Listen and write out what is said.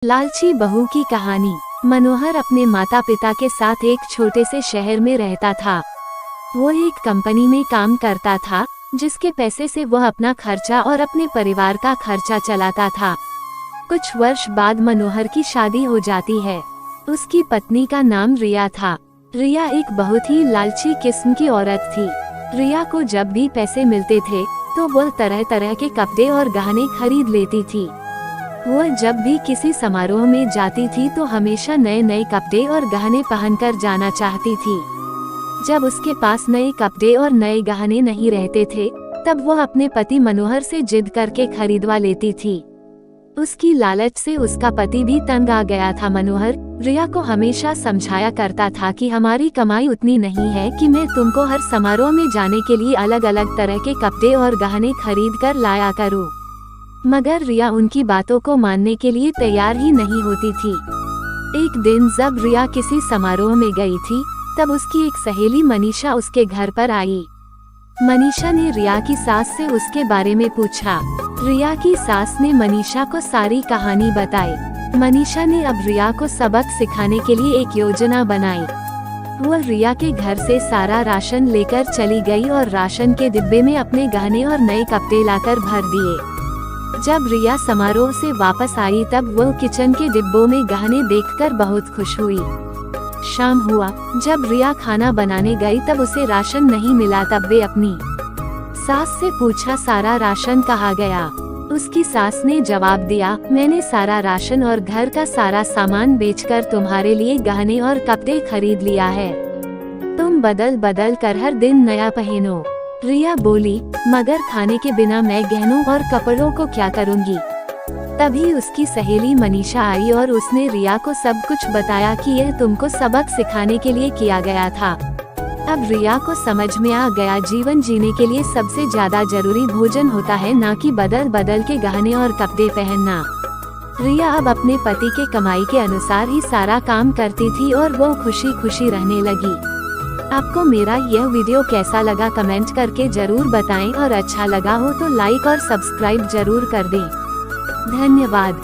लालची बहू की कहानी। मनोहर अपने माता पिता के साथ एक छोटे से शहर में रहता था। वो एक कंपनी में काम करता था, जिसके पैसे से वह अपना खर्चा और अपने परिवार का खर्चा चलाता था। कुछ वर्ष बाद मनोहर की शादी हो जाती है। उसकी पत्नी का नाम रिया था। रिया एक बहुत ही लालची किस्म की औरत थी। रिया को जब भी पैसे मिलते थे तो वह तरह तरह के कपड़े और गहने खरीद लेती थी। वह जब भी किसी समारोह में जाती थी तो हमेशा नए नए कपड़े और गहने पहनकर जाना चाहती थी। जब उसके पास नए कपड़े और नए गहने नहीं रहते थे, तब वह अपने पति मनोहर से जिद करके खरीदवा लेती थी। उसकी लालच से उसका पति भी तंग आ गया था। मनोहर रिया को हमेशा समझाया करता था कि हमारी कमाई उतनी नहीं है कि मैं तुमको हर समारोह में जाने के लिए अलग अलग तरह के कपड़े और गहने खरीद कर लाया करूं। मगर रिया उनकी बातों को मानने के लिए तैयार ही नहीं होती थी। एक दिन जब रिया किसी समारोह में गई थी, तब उसकी एक सहेली मनीषा उसके घर पर आई। मनीषा ने रिया की सास से उसके बारे में पूछा। रिया की सास ने मनीषा को सारी कहानी बताई। मनीषा ने अब रिया को सबक सिखाने के लिए एक योजना बनाई। वह रिया के घर से सारा राशन लेकर चली गई और राशन के डिब्बे में अपने गहने और नए कपड़े लाकर भर दिए। जब रिया समारोह से वापस आई तब वह किचन के डिब्बों में गहने देखकर बहुत खुश हुई। शाम हुआ, जब रिया खाना बनाने गई तब उसे राशन नहीं मिला। तब वे अपनी सास से पूछा, सारा राशन कहाँ गया? उसकी सास ने जवाब दिया, मैंने सारा राशन और घर का सारा सामान बेचकर तुम्हारे लिए गहने और कपड़े खरीद लिया है। तुम बदल बदल कर हर दिन नया पहनो। रिया बोली, मगर खाने के बिना मैं गहनों और कपड़ों को क्या करूंगी? तभी उसकी सहेली मनीषा आई और उसने रिया को सब कुछ बताया कि यह तुमको सबक सिखाने के लिए किया गया था। अब रिया को समझ में आ गया, जीवन जीने के लिए सबसे ज्यादा जरूरी भोजन होता है, ना कि बदल बदल के गहने और कपड़े पहनना। रिया अब अपने पति के कमाई के अनुसार ही सारा काम करती थी और वो खुशी खुशी रहने लगी। आपको मेरा यह वीडियो कैसा लगा कमेंट करके जरूर बताएं और अच्छा लगा हो तो लाइक और सब्सक्राइब जरूर कर दें। धन्यवाद।